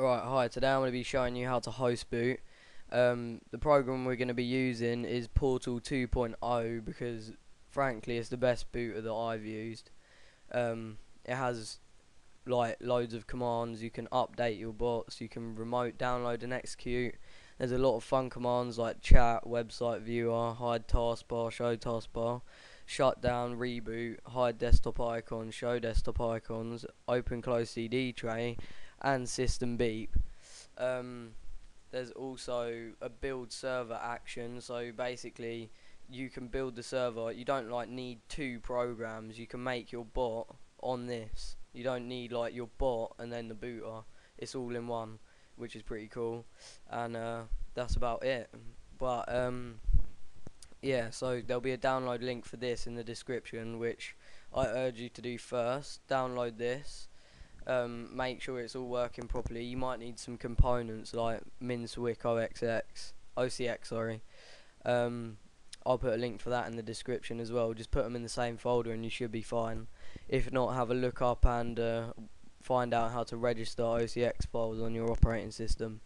Alright, hi, today I'm going to be showing you how to host boot. The program we're going to be using is Portal 2.0 because frankly it's the best booter that I've used. It has like loads of commands. You can update your bots, you can remote download and execute. There's a lot of fun commands like chat, website viewer, hide taskbar, show taskbar, shut down, reboot, hide desktop icons, show desktop icons, open close CD tray, and system beep. There's also a build server action, so basically you can build the server. You don't like need two programs. You can make your bot on this. You don't need like your bot and then the booter. It's all in one, which is pretty cool. And that's about it. But yeah, so there'll be a download link for this in the description, which I urge you to do first. Download this. Make sure it's all working properly. You might need some components like Mswinsck.ocx, sorry. I'll put a link for that in the description as well. Just put them in the same folder and you should be fine. If not, have a look up and find out how to register OCX files on your operating system.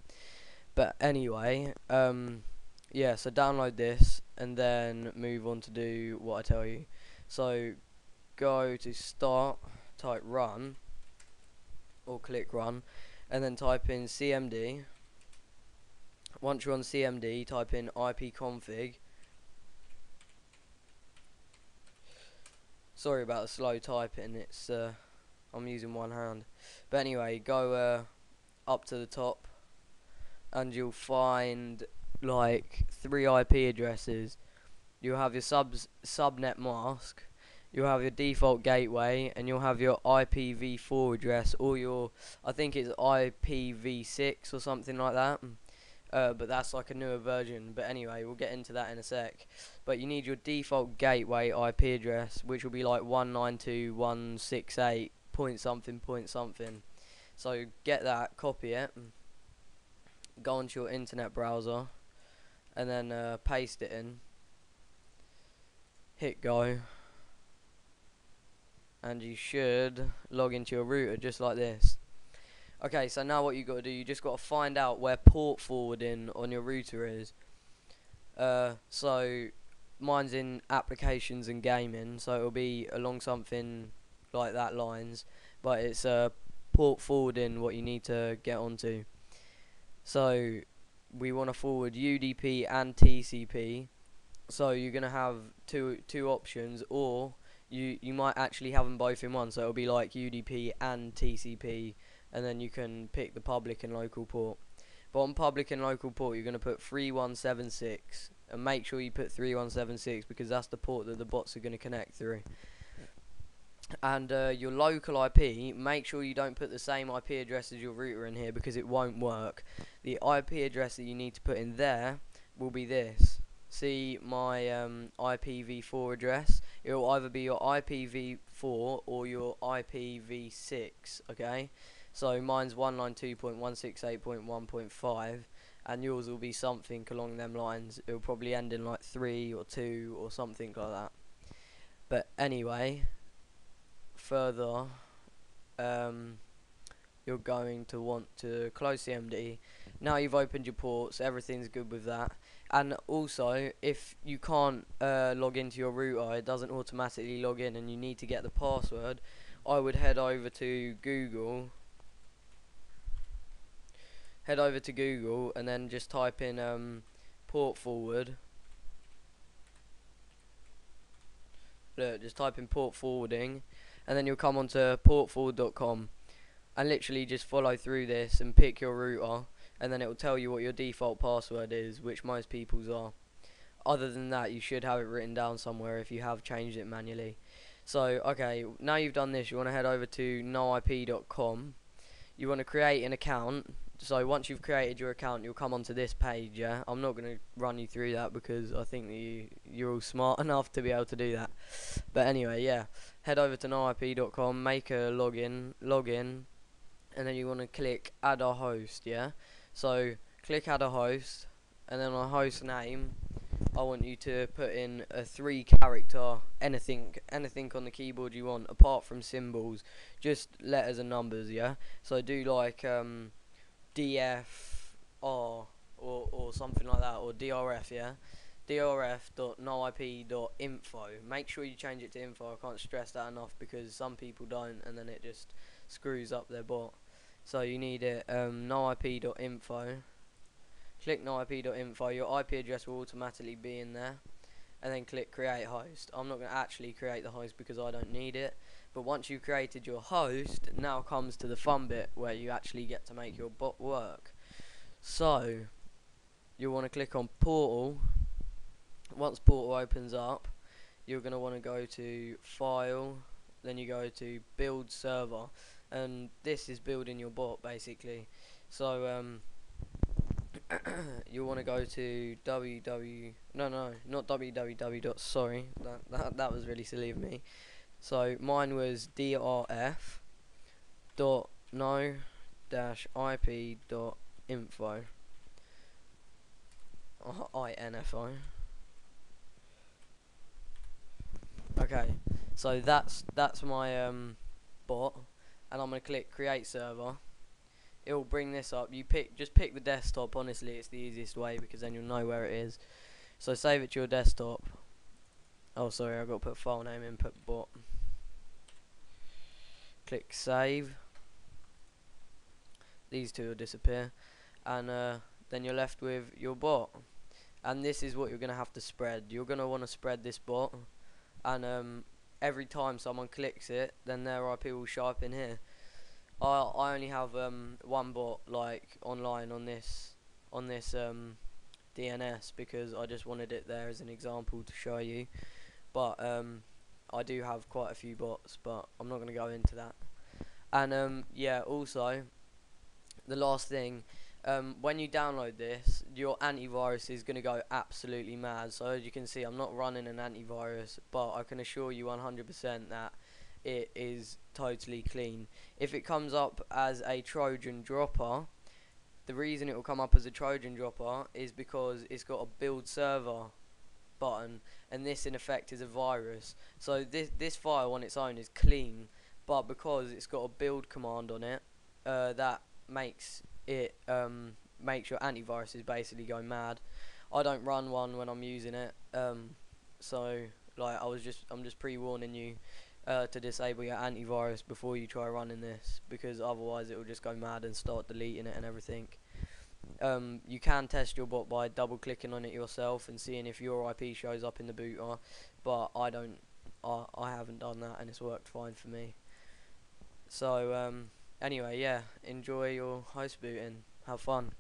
But anyway, yeah, so download this and then move on to do what I tell you. So go to start, type run, or click run, and then type in CMD. Once you're on CMD, type in ipconfig. Sorry about the slow typing, it's I'm using one hand. But anyway, go up to the top and you'll find like 3 IP addresses. You'll have your subnet mask, you'll have your default gateway, and you'll have your IPv4 address, or your, I think it's IPv6 or something like that. But that's like a newer version. But anyway, we'll get into that in a sec. But you need your default gateway IP address, which will be like 192.168 point something point something. So get that, copy it, go onto your internet browser, and then paste it in. Hit go. And you should log into your router just like this. Okay, so now what you got to do, you just got to find out where port forwarding on your router is. So mine's in applications and gaming, so it'll be along something like that lines, but it's port forwarding what you need to get onto. So we want to forward UDP and TCP. So you're gonna have two options, or you might actually have them both in one, so it'll be like UDP and TCP, and then you can pick the public and local port. But on public and local port you're going to put 3176, and make sure you put 3176 because that's the port that the bots are going to connect through. And your local IP, make sure you don't put the same IP address as your router in here because it won't work. The IP address that you need to put in there will be this. See my IPv4 address? It will either be your IPv4 or your IPv6, okay? So mine's 192.168.1.5, and yours will be something along them lines. It will probably end in like 3 or 2 or something like that. But anyway, further, you're going to want to close CMD. Now you've opened your ports, everything's good with that. And also, if you can't log into your router, it doesn't automatically log in and you need to get the password, I would head over to Google and then just type in port forward. Look, just type in port forwarding, and then you'll come onto portforward.com and literally just follow through this and pick your router, and then it will tell you what your default password is, which most people's are. Other than that, you should have it written down somewhere if you have changed it manually. So okay, now you've done this, you want to head over to noip.com. You want to create an account. So once you've created your account, you'll come onto this page, yeah? I'm not going to run you through that because I think that you're all smart enough to be able to do that. But anyway, yeah, head over to noip.com, make a login, and then you want to click add a host, yeah? So click add a host, and then on host name, I want you to put in a 3-character anything on the keyboard you want, apart from symbols, just letters and numbers, yeah? So do like DFR or something like that, or DRF, yeah, drf.noip.info. Make sure you change it to info. I can't stress that enough because some people don't, and then it just screws up their bot. So you need it noip.info. Click noip.info. Your IP address will automatically be in there, and then click create host. I'm not going to actually create the host because I don't need it, but once you've created your host, now comes to the fun bit where you actually get to make your bot work. So you want to click on portal. Once portal opens up, you're going to want to go to file, then you go to build server, and this is building your bot basically. So you want to go to not www. Sorry, that was really silly of me. So mine was drf dot no dash ip dot info, info. Okay, so that's my bot, and I'm gonna click create server. It will bring this up. Just pick the desktop. Honestly, it's the easiest way because then you'll know where it is. So save it to your desktop. Oh, sorry, I've got to put file name in. Put bot. Click save. These two will disappear, and then you're left with your bot. And this is what you're gonna have to spread. You're gonna want to spread this bot, and every time someone clicks it, then their IP will show up in here. I only have one bot like online on this DNS because I just wanted it there as an example to show you, but I do have quite a few bots, but I'm not going to go into that. And yeah, also the last thing, when you download this, your antivirus is going to go absolutely mad. So as you can see, I'm not running an antivirus, but I can assure you 100% that it is totally clean. If it comes up as a Trojan dropper, the reason it will come up as a Trojan dropper is because it's got a build server button, and this in effect is a virus. So this file on its own is clean, but because it's got a build command on it, that makes it makes your antiviruses basically go mad. I don't run one when I'm using it, so like I'm just pre-warning you to disable your antivirus before you try running this, because otherwise it will just go mad and start deleting it and everything. You can test your bot by double clicking on it yourself and seeing if your IP shows up in the booter, but I haven't done that and it's worked fine for me. So anyway, yeah, enjoy your host booting, have fun.